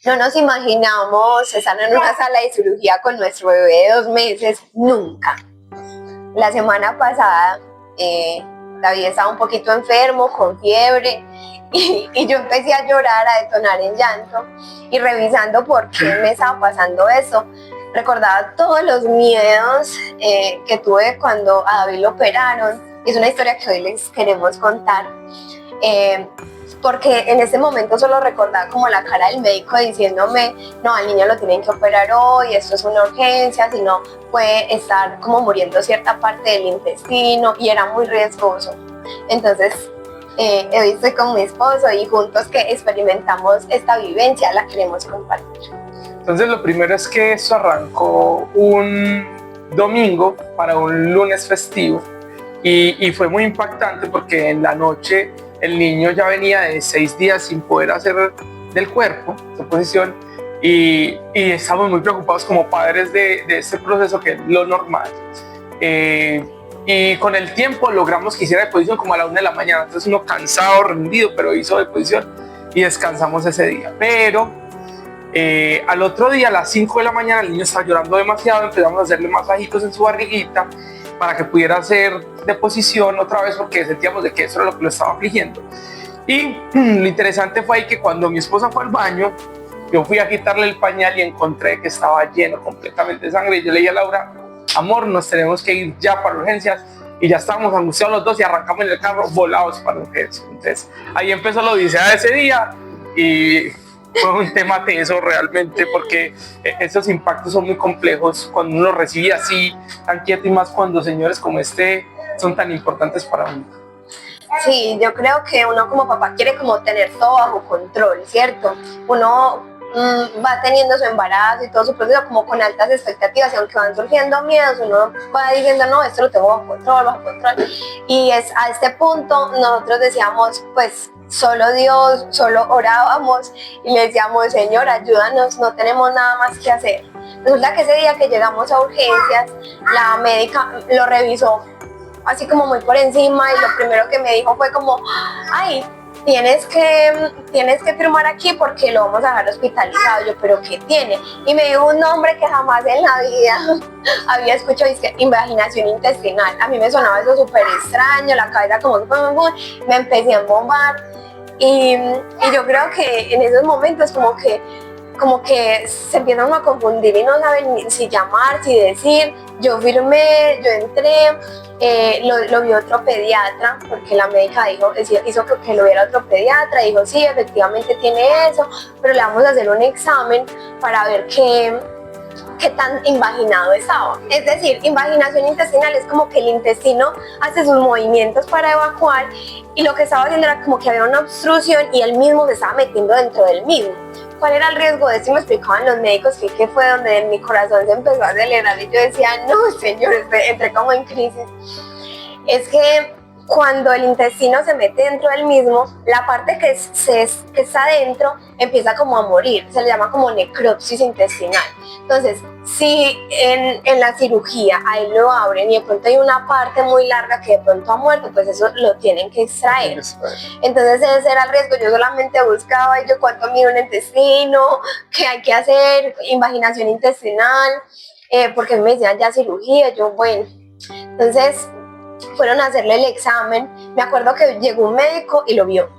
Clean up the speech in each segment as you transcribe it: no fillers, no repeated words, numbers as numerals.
No nos imaginamos estar en una sala de cirugía con nuestro bebé de 2 meses, nunca. La semana pasada David estaba un poquito enfermo, con fiebre, y yo empecé a llorar, a detonar en llanto, y revisando por qué me estaba pasando eso, recordaba todos los miedos que tuve cuando a David lo operaron, y es una historia que hoy les queremos contar. Porque en ese momento solo recordaba como la cara del médico diciéndome, no, al niño lo tienen que operar hoy, esto es una urgencia, si no puede estar como muriendo cierta parte del intestino, y era muy riesgoso. Entonces hoy estoy con mi esposo y juntos que experimentamos esta vivencia la queremos compartir. Entonces lo primero es que eso arrancó un domingo para un lunes festivo y fue muy impactante porque en la noche el niño ya venía de 6 días sin poder hacer del cuerpo su posición y estamos muy preocupados como padres de este proceso, que es lo normal. Y con el tiempo logramos que hiciera de posición como a la 1 de la mañana, entonces uno cansado, rendido, pero hizo de posición y descansamos ese día. Pero al otro día a las 5 de la mañana el niño estaba llorando demasiado, empezamos a hacerle masajitos en su barriguita para que pudiera hacer de posición otra vez, porque sentíamos de que eso era lo que lo estaba afligiendo. Y lo interesante fue ahí que cuando mi esposa fue al baño, yo fui a quitarle el pañal y encontré que estaba lleno completamente de sangre, y yo le dije a Laura, amor, nos tenemos que ir ya para urgencias, y ya estábamos angustiados los dos y arrancamos en el carro volados para urgencias. Entonces ahí empezó la odisea de ese día y fue un tema teso realmente, porque esos impactos son muy complejos cuando uno recibe así, tan quieto, y más cuando señores como este son tan importantes para uno. Sí, yo creo que uno como papá quiere como tener todo bajo control, ¿cierto? Uno va teniendo su embarazo y todo su proceso como con altas expectativas, y aunque van surgiendo miedos, uno va diciendo, no, esto lo tengo bajo control. Y es a este punto nosotros decíamos, pues, solo Dios, solo orábamos y le decíamos, Señor, ayúdanos, no tenemos nada más que hacer. Resulta que ese día que llegamos a urgencias, la médica lo revisó así como muy por encima, y lo primero que me dijo fue como, ay, tienes que firmar aquí porque lo vamos a dejar hospitalizado. Yo, ¿pero qué tiene? Y me dijo un nombre que jamás en la vida había escuchado, es que invaginación intestinal. A mí me sonaba eso súper extraño, la cabeza como me empecé a embombar, y yo creo que en esos momentos como que se empiezan a confundir y no saben si llamar, si decir. Yo firmé, yo entré, lo vio otro pediatra, porque la médica hizo que lo viera otro pediatra, dijo, sí, efectivamente tiene eso, pero le vamos a hacer un examen para ver qué tan invaginado estaba. Es decir, invaginación intestinal es como que el intestino hace sus movimientos para evacuar, y lo que estaba haciendo era como que había una obstrucción y él mismo se estaba metiendo dentro del mismo. ¿Cuál era el riesgo de esto? Me explicaban los médicos, que fue donde mi corazón se empezó a acelerar y yo decía, no, señor, entré como en crisis. Es que cuando el intestino se mete dentro del mismo, la parte que está adentro empieza como a morir, se le llama como necropsis intestinal. Entonces, si en la cirugía ahí lo abren y de pronto hay una parte muy larga que de pronto ha muerto, pues eso lo tienen que extraer. Entonces ese era el riesgo. Yo solamente buscaba yo cuánto mide un intestino, qué hay que hacer, invaginación intestinal, porque me decían ya cirugía. Yo, bueno, entonces fueron a hacerle el examen. Me acuerdo que llegó un médico y lo vio,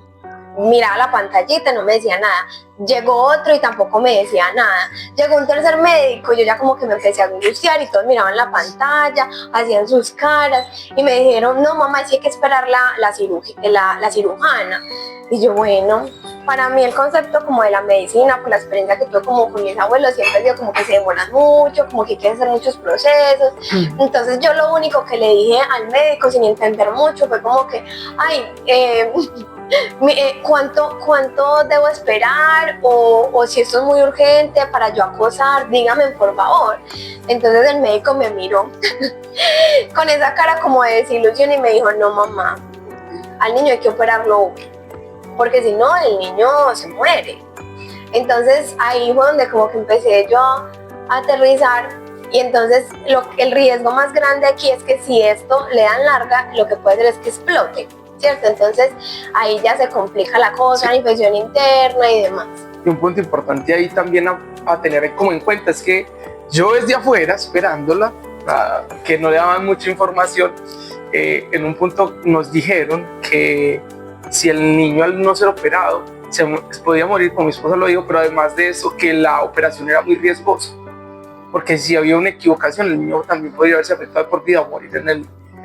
miraba la pantallita, no me decía nada. Llegó otro y tampoco me decía nada. Llegó un tercer médico y yo ya como que me empecé a angustiar, y todos miraban la pantalla, hacían sus caras y me dijeron, no mamá, sí hay que esperar la cirujana. Y yo, bueno, para mí el concepto como de la medicina, por la experiencia que tuve como con mis abuelos, siempre digo como que se demoran mucho, como que hay que hacer muchos procesos. Entonces yo lo único que le dije al médico, sin entender mucho, fue como que, ay, ¿cuánto debo esperar? O si esto es muy urgente para yo acosar, dígame por favor. Entonces el médico me miró con esa cara como de desilusión y me dijo, no mamá, al niño hay que operarlo hoy, porque si no el niño se muere. Entonces ahí fue donde como que empecé yo a aterrizar, y entonces el riesgo más grande aquí es que si esto le dan larga, lo que puede ser es que explote, ¿cierto? Entonces ahí ya se complica la cosa, la infección interna y demás. Y un punto importante ahí también a tener como en cuenta es que yo desde afuera, esperándola, que no le daban mucha información, en un punto nos dijeron que si el niño al no ser operado se podía morir, como mi esposa lo dijo, pero además de eso, que la operación era muy riesgosa, porque si había una equivocación, el niño también podría haberse afectado por vida o morir en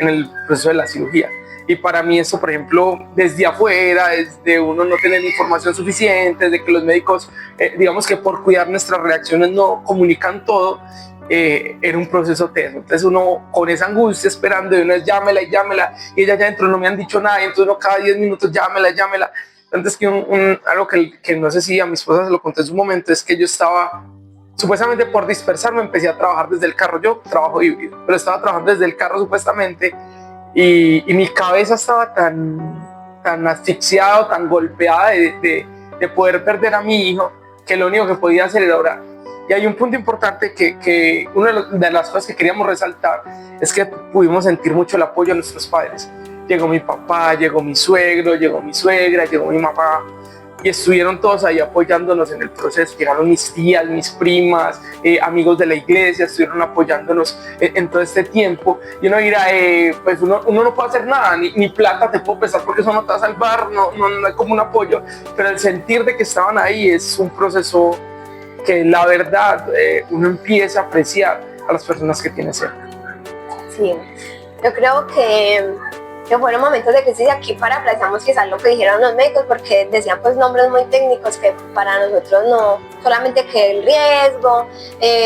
el proceso de la cirugía. Y para mí eso, por ejemplo, desde afuera, desde uno no tener información suficiente, de que los médicos, digamos que por cuidar nuestras reacciones no comunican todo, era un proceso tenso. Entonces uno con esa angustia esperando, y uno es llámela, y ella ya dentro no me han dicho nada, y entonces uno cada 10 minutos llámela. Entonces que algo que no sé si a mi esposa se lo conté en su momento, es que yo estaba, supuestamente por dispersarme, empecé a trabajar desde el carro. Yo trabajo híbrido, pero estaba trabajando desde el carro supuestamente, y mi cabeza estaba tan asfixiada, tan golpeada de poder perder a mi hijo, que lo único que podía hacer era orar. Y hay un punto importante que una de las cosas que queríamos resaltar es que pudimos sentir mucho el apoyo de nuestros padres. Llegó mi papá, llegó mi suegro, llegó mi suegra, llegó mi mamá, y estuvieron todos ahí apoyándonos en el proceso. Llegaron mis tías, mis primas, amigos de la iglesia, estuvieron apoyándonos en todo este tiempo. Y uno dirá, pues uno no puede hacer nada, ni plata te puedo prestar porque eso no te va a salvar, no hay como un apoyo, pero el sentir de que estaban ahí es un proceso que la verdad uno empieza a apreciar a las personas que tiene cerca. Sí, yo creo que fueron momentos de crisis. Aquí parafraseamos quizás lo que dijeron los médicos, porque decían pues nombres muy técnicos que para nosotros no, solamente que el riesgo,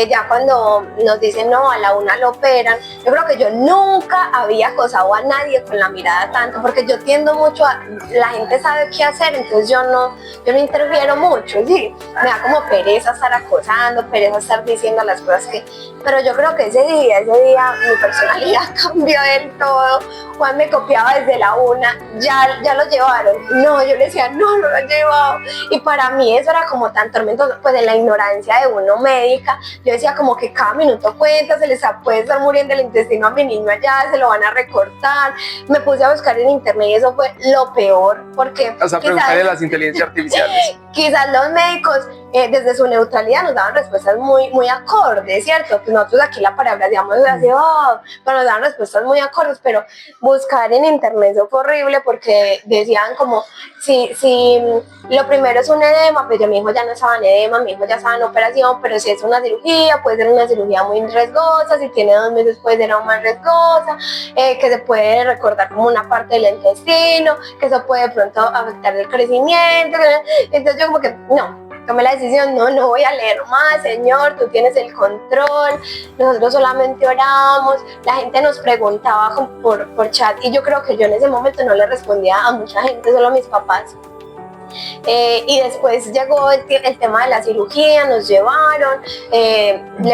ya cuando nos dicen no, a la una lo operan. Yo creo que yo nunca había acosado a nadie con la mirada tanto, porque yo tiendo mucho a, la gente sabe qué hacer, entonces yo no interfiero mucho, ¿sí? Me da como pereza estar acosando, pereza estar diciendo las cosas pero yo creo que ese día mi personalidad cambió del todo. Juan me copiaba desde la una, ya lo llevaron. No, yo le decía, no lo han llevado. Y para mí eso era como tan tormentoso, pues en la ignorancia de uno médica, yo decía como que cada minuto cuenta, se les puede estar muriendo el intestino a mi niño allá, se lo van a recortar. Me puse a buscar en internet y eso fue lo peor, porque... O sea, preguntarle a las inteligencias artificiales. Quizás los médicos desde su neutralidad nos daban respuestas muy acordes, ¿cierto? Pues nosotros aquí la palabra digamos así, pero nos daban respuestas muy acordes, pero buscar en internet eso fue horrible, porque decían como, si lo primero es un edema, pues mi hijo ya no estaba en edema, mi hijo ya estaba en operación, pero si es una cirugía, puede ser una cirugía muy riesgosa, si tiene 2 meses puede ser aún más riesgosa, que se puede recortar como una parte del intestino, que eso puede de pronto afectar el crecimiento. Entonces yo como que no, tomé la decisión, no voy a leer más, Señor, tú tienes el control. Nosotros solamente oramos, la gente nos preguntaba por chat, y yo creo que yo en ese momento no le respondía a mucha gente, solo a mis papás. Y después llegó el tema de la cirugía, nos llevaron, le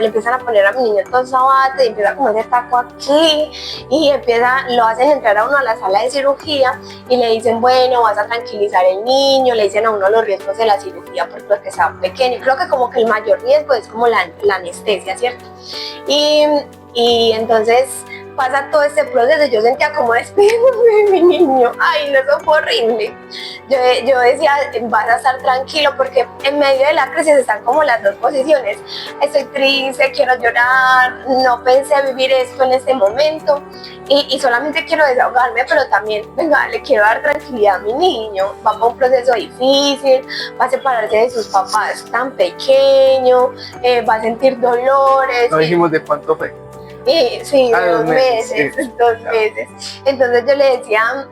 empiezan a poner a mi niño todo sabate, y empieza como ese taco aquí, y lo hacen entrar a uno a la sala de cirugía, y le dicen, bueno, vas a tranquilizar el niño, le dicen a uno los riesgos de la cirugía porque está pequeño. Creo que como que el mayor riesgo es como la anestesia, ¿cierto? Y entonces pasa todo este proceso, yo sentía como despidiéndome de mi niño. Ay, no, eso fue horrible. Yo decía, vas a estar tranquilo, porque en medio de la crisis están como las dos posiciones. Estoy triste, quiero llorar, no pensé vivir esto en este momento, y solamente quiero desahogarme, pero también, venga, le quiero dar tranquilidad a mi niño. Va por un proceso difícil, va a separarse de sus papás tan pequeño, va a sentir dolores. No dijimos de cuánto fue. Sí, 2 meses, sí. 2 meses. Entonces yo le decía,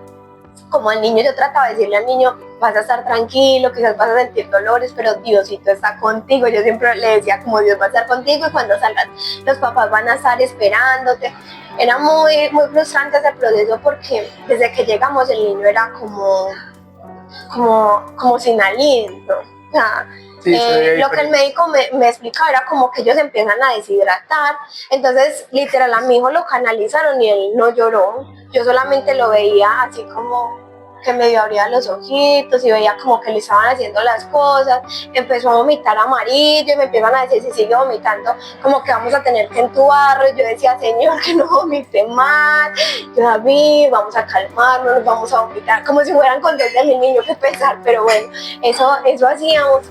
como al niño, yo trataba de decirle al niño, vas a estar tranquilo, quizás vas a sentir dolores, pero Diosito está contigo. Yo siempre le decía como Dios va a estar contigo, y cuando salgas los papás van a estar esperándote. Era muy frustrante ese proceso, porque desde que llegamos el niño era como sin aliento. O sea, sí, lo que el médico me explicaba era como que ellos empiezan a deshidratar. Entonces literal a mi hijo lo canalizaron y él no lloró. Yo solamente lo veía así como que medio abría los ojitos y veía como que le estaban haciendo las cosas, empezó a vomitar amarillo y me empiezan a decir, si sigue vomitando, como que vamos a tener que entubarlo. Y yo decía, señor, que no vomite más. Yo, David, vamos a calmarnos, nos vamos a vomitar, como si fueran control de mi niño, que pesar, pero bueno, eso hacíamos.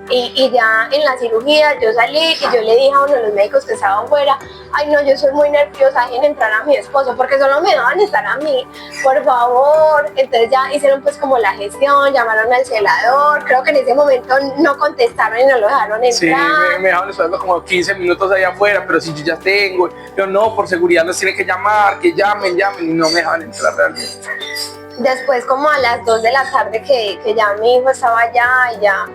Y ya en la cirugía yo salí y yo le dije a uno de los médicos que estaba afuera, ay no, yo soy muy nerviosa, dejen entrar a mi esposo, porque solo me dejaban estar a mí, por favor. Entonces ya hicieron pues como la gestión, llamaron al celador, creo que en ese momento no contestaron y no lo dejaron entrar. Sí, me dejaron esperando como 15 minutos allá afuera, pero si yo ya tengo, yo no, por seguridad nos tienen que llamar, que llamen, y no me dejaban entrar realmente. Después como a las 2 de la tarde que ya mi hijo estaba allá y ya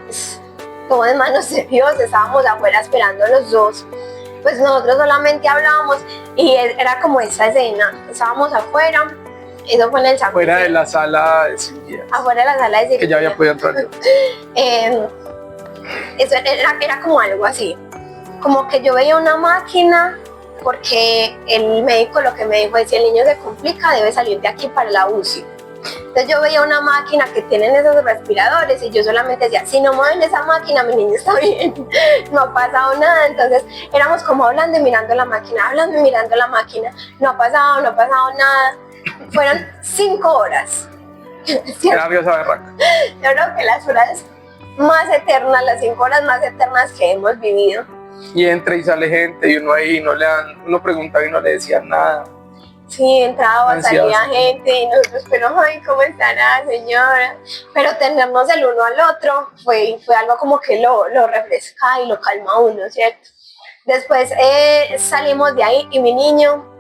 todo de manos de Dios, estábamos afuera esperando los dos, pues nosotros solamente hablábamos y era como esa escena, estábamos afuera, eso fue en el San Fuera de la sala de cirugía. Afuera de la sala de cirugía. Que ya había podido entrar yo. Eso era como algo así, como que yo veía una máquina, porque el médico lo que me dijo es, si el niño se complica debe salir de aquí para la UCI. Entonces yo veía una máquina que tienen esos respiradores y yo solamente decía, si no mueven esa máquina, mi niño está bien, no ha pasado nada. Entonces éramos como hablando y mirando la máquina, hablando y mirando la máquina, no ha pasado nada. Fueron 5 horas. Era Dios a berraca. Yo creo que las horas más eternas, las 5 horas más eternas que hemos vivido. Y entra y sale gente y uno ahí uno preguntaba y no le decían nada. Sí, entraba, Ansioso. salía gente y nosotros, pero ay, ¿cómo estará, señora? Pero tenernos el uno al otro fue algo como que lo refresca y lo calma a uno, ¿cierto? Después salimos de ahí y mi niño,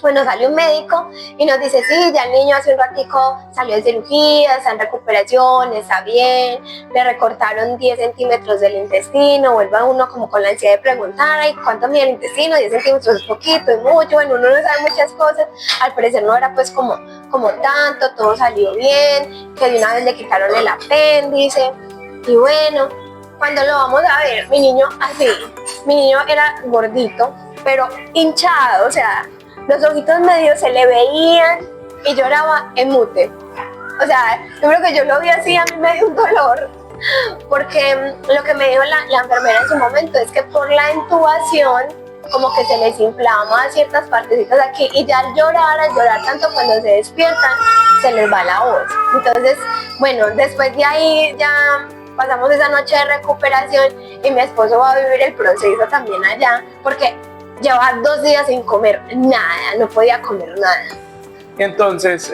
bueno, sale un médico y nos dice, sí, ya el niño hace un ratico salió de cirugía, está en recuperación, está bien, le recortaron 10 centímetros del intestino. Vuelve uno como con la ansiedad de preguntar, ay, ¿cuánto mide el intestino? 10 centímetros es poquito, es mucho, bueno, uno no sabe muchas cosas. Al parecer no era pues como tanto, todo salió bien, que de una vez le quitaron el apéndice. Y bueno, cuando lo vamos a ver, mi niño era gordito, pero hinchado, o sea, los ojitos medio se le veían y lloraba en mute. O sea, yo creo que yo lo vi así, a mí me dio un dolor, porque lo que me dijo la enfermera en su momento es que por la intubación como que se les inflama ciertas partecitas aquí y ya al llorar tanto cuando se despiertan, se les va la voz. Entonces, bueno, después de ahí ya pasamos esa noche de recuperación y mi esposo va a vivir el proceso también allá, porque llevaba 2 días sin comer nada, no podía comer nada. Y entonces,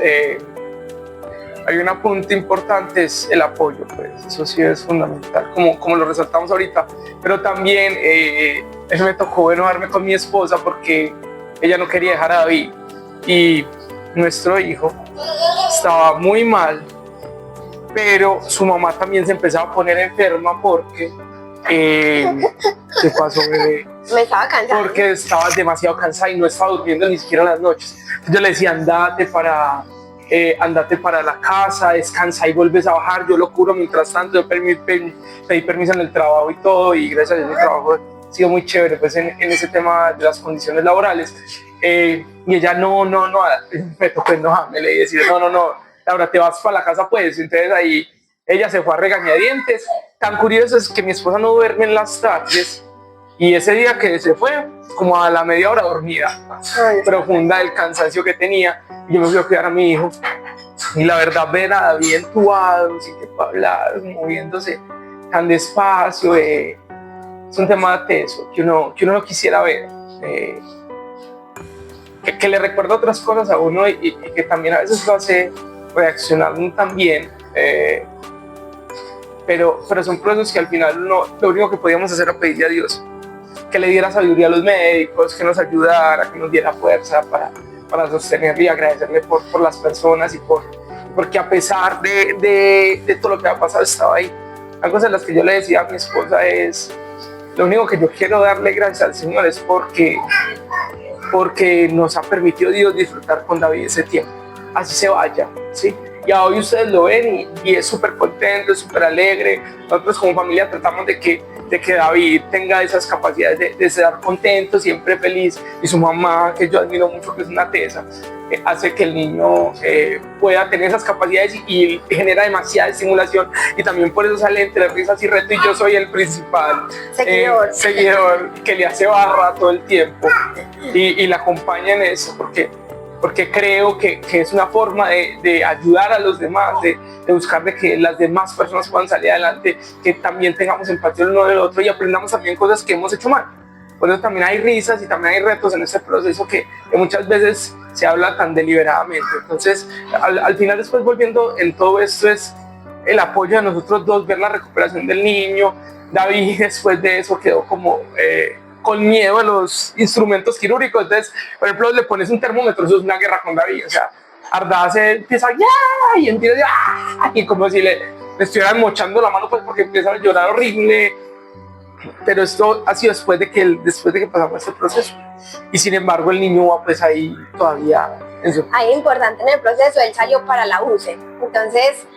hay un apunte importante, es el apoyo, pues eso sí es fundamental, como lo resaltamos ahorita, pero también me tocó enojarme con mi esposa porque ella no quería dejar a David y nuestro hijo estaba muy mal, pero su mamá también se empezaba a poner enferma porque ¿qué pasó, bebé? Me estaba cansada. Porque estaba demasiado cansada y no estaba durmiendo ni siquiera en las noches. Entonces yo le decía, andate para la casa, descansa y vuelves a bajar, yo lo curo mientras tanto. Yo pedí permiso en el trabajo y todo, y gracias a Dios mi trabajo ha sido muy chévere pues, en ese tema de las condiciones laborales. Y ella no, me tocó enojarme, le decía, no, Laura, te vas para la casa pues. Entonces ahí ella se fue a regañadientes. Tan curioso es que mi esposa no duerme en las tardes. Y ese día que se fue, como a la media hora dormida, profunda del cansancio que tenía, yo me fui a cuidar a mi hijo. Y la verdad, ver a David entubado, sin que pueda hablar, moviéndose tan despacio, es un tema teso, que uno no quisiera ver. Que le recuerda otras cosas a uno y que también a veces lo hace reaccionar también. Pero son procesos que al final lo único que podíamos hacer era pedirle a Dios que le diera sabiduría a los médicos, que nos ayudara, que nos diera fuerza para sostenerle y agradecerle por las personas y porque a pesar de todo lo que ha pasado estaba ahí. Algo de las que yo le decía a mi esposa es, lo único que yo quiero darle gracias al Señor es porque nos ha permitido Dios disfrutar con David ese tiempo, así se vaya, ¿sí? y hoy ustedes lo ven y es súper contento, es súper alegre. Nosotros como familia tratamos de que David tenga esas capacidades de estar contento, siempre feliz, y su mamá, que yo admiro mucho, que es una tesa, hace que el niño pueda tener esas capacidades y genera demasiada estimulación, y también por eso sale entre risas y reto, y yo soy el principal seguidor que le hace barra todo el tiempo y la acompaña en eso, porque creo que es una forma de ayudar a los demás, de buscar de que las demás personas puedan salir adelante, que también tengamos empatía el uno del otro y aprendamos también cosas que hemos hecho mal. Por eso también hay risas y también hay retos en este proceso que muchas veces se habla tan deliberadamente. Entonces, al final, después volviendo en todo esto, es el apoyo de nosotros dos, ver la recuperación del niño. David después de eso quedó como con miedo a los instrumentos quirúrgicos. Entonces, por ejemplo, le pones un termómetro, eso es una guerra con David. O sea, Ardaz empieza ¡ya! Y empieza ¡ya! Y como si le estuvieran mochando la mano, pues porque empieza a llorar horrible. Pero esto ha sido después de que pasamos este proceso. Y sin embargo, el niño va pues ahí todavía en su... Ahí importante en el proceso, él salió para la UCE. Entonces,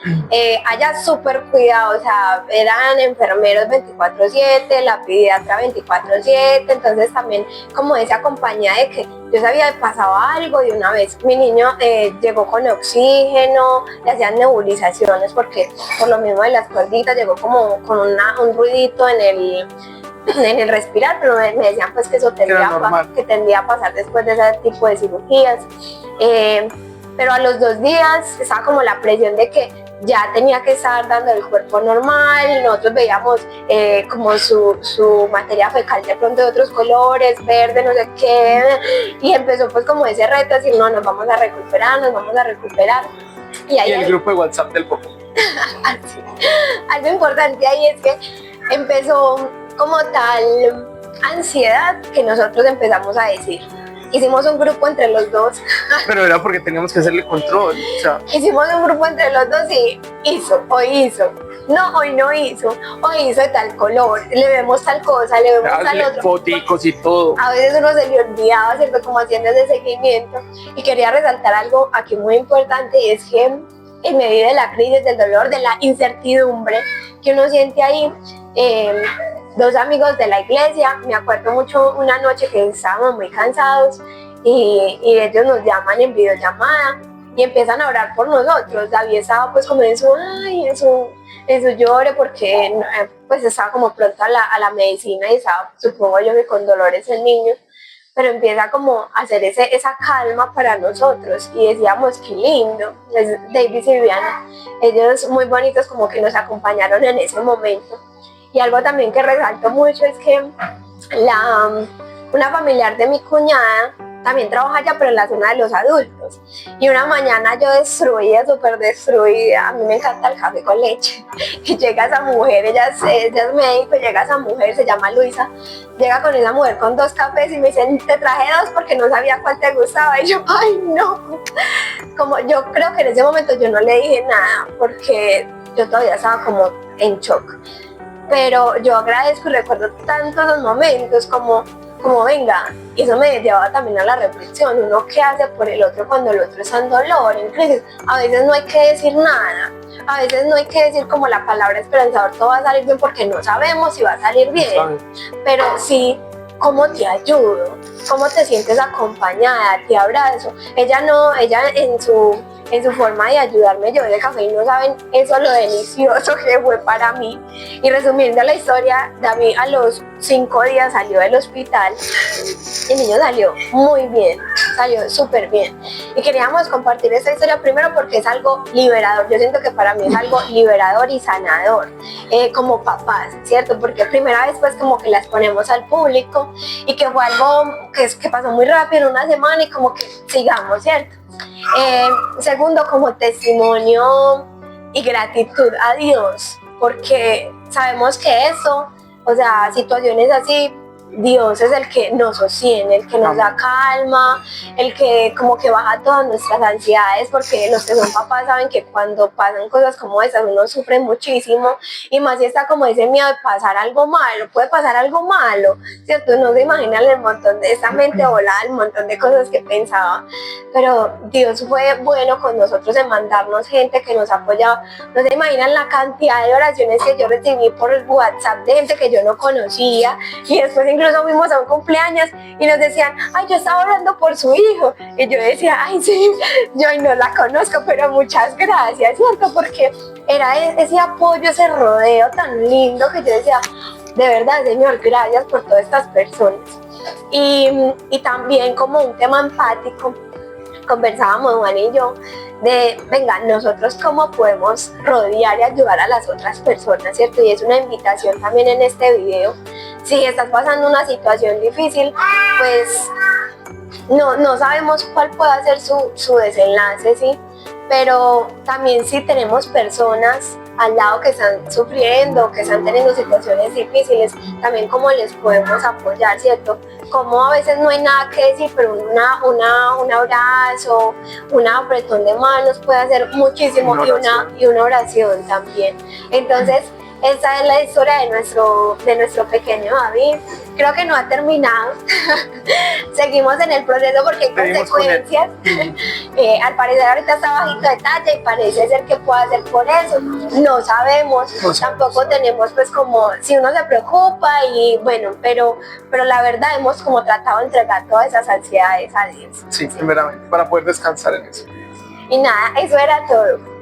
allá súper cuidado, o sea, eran enfermeros 24/7, la pediatra 24/7, entonces también como esa compañía de que yo sabía que pasaba algo de una vez. Mi niño llegó con oxígeno, le hacían nebulizaciones porque por lo mismo de las cuerditas llegó como con un ruidito en el respirar, pero me decían pues que eso tendría a pasar después de ese tipo de cirugías. Pero a los 2 días estaba como la presión de que ya tenía que estar dando el cuerpo normal. Nosotros veíamos como su materia fecal de pronto de otros colores, verde, no sé qué, y empezó pues como ese reto, decir no, nos vamos a recuperar. Y ahí el grupo de WhatsApp del Poco. Algo importante ahí es que empezó como tal ansiedad que nosotros empezamos a decir. Hicimos un grupo entre los dos. Pero era porque teníamos que hacerle control. O sea. Hicimos un grupo entre los dos y hoy hizo. No, hoy no hizo. Hoy hizo de tal color. Le vemos tal cosa, le vemos tal otro. Foticos y todo. A veces uno se le olvidaba, ¿cierto? Como haciendo ese seguimiento. Y quería resaltar algo aquí muy importante, y es que en medio de la crisis, del dolor, de la incertidumbre que uno siente ahí, 2 amigos de la iglesia, me acuerdo mucho una noche que estábamos muy cansados y ellos nos llaman en videollamada y empiezan a orar por nosotros. David estaba pues como en su llore porque pues estaba como pronto a la medicina y estaba, supongo yo, que con dolores el niño, pero empieza como a hacer esa calma para nosotros y decíamos qué lindo. David y Viviana, ellos muy bonitos, como que nos acompañaron en ese momento. Y algo también que resalto mucho es que una familiar de mi cuñada también trabaja allá, pero en la zona de los adultos. Y una mañana yo súper destruida, a mí me encanta el café con leche. Y llega esa mujer, ella es médico, llega esa mujer, se llama Luisa, llega con esa mujer con 2 cafés y me dicen, te traje 2 porque no sabía cuál te gustaba. Y yo, ay no. Como yo creo que en ese momento yo no le dije nada porque yo todavía estaba como en shock. Pero yo agradezco y recuerdo tantos los momentos como venga, y eso me llevaba también a la reflexión, uno qué hace por el otro cuando el otro está en dolor, en crisis. A veces no hay que decir nada, a veces no hay que decir como la palabra esperanzador, todo va a salir bien, porque no sabemos si va a salir bien, pero sí, ¿cómo te ayudo? ¿Cómo te sientes acompañada? Te abrazo. Ella en su forma de ayudarme llevó ese café y no saben eso lo delicioso que fue para mí. Y resumiendo la historia, David a los 5 días salió del hospital y el niño salió muy bien, salió súper bien. Y queríamos compartir esta historia primero porque es algo liberador. Yo siento que para mí es algo liberador y sanador, como papás, ¿cierto? Porque primera vez pues como que las ponemos al público y que fue algo que pasó muy rápido en una semana y como que sigamos, ¿cierto? Segundo, como testimonio y gratitud a Dios, porque sabemos que eso, o sea, situaciones así Dios es el que nos sostiene, el que nos da calma, el que como que baja todas nuestras ansiedades, porque los que son papás saben que cuando pasan cosas como esas uno sufre muchísimo, y más si está como ese miedo de pasar algo malo, puede pasar algo malo, ¿cierto? No se imaginan el montón de esa mente volada, el montón de cosas que pensaba, pero Dios fue bueno con nosotros en mandarnos gente que nos apoyaba. No se imaginan la cantidad de oraciones que yo recibí por el WhatsApp de gente que yo no conocía, y después incluso fuimos a un cumpleaños y nos decían, ay, yo estaba orando por su hijo, y yo decía, ay, sí, yo no la conozco, pero muchas gracias, ¿cierto? Porque era ese apoyo, ese rodeo tan lindo que yo decía, de verdad, Señor, gracias por todas estas personas. Y también como un tema empático, conversábamos Juan y yo de, venga, nosotros cómo podemos rodear y ayudar a las otras personas, ¿cierto? Y es una invitación también en este video. Si estás pasando una situación difícil, pues no sabemos cuál puede ser su desenlace, ¿sí? Pero también si tenemos personas al lado que están sufriendo, que están teniendo situaciones difíciles, también cómo les podemos apoyar, ¿cierto? Como a veces no hay nada que decir, pero un abrazo, un apretón de manos puede hacer muchísimo, y una oración también. Entonces, esa es la historia de nuestro pequeño David. Creo que no ha terminado. Seguimos en el proceso porque hay consecuencias. Al parecer ahorita está bajito de talla y parece ser que puede hacer por eso. No sabemos. Tampoco tenemos pues como, si uno se preocupa y bueno, pero la verdad hemos como tratado de entregar todas esas ansiedades a Dios. Sí, primeramente, para poder descansar en eso. Y nada, eso era todo.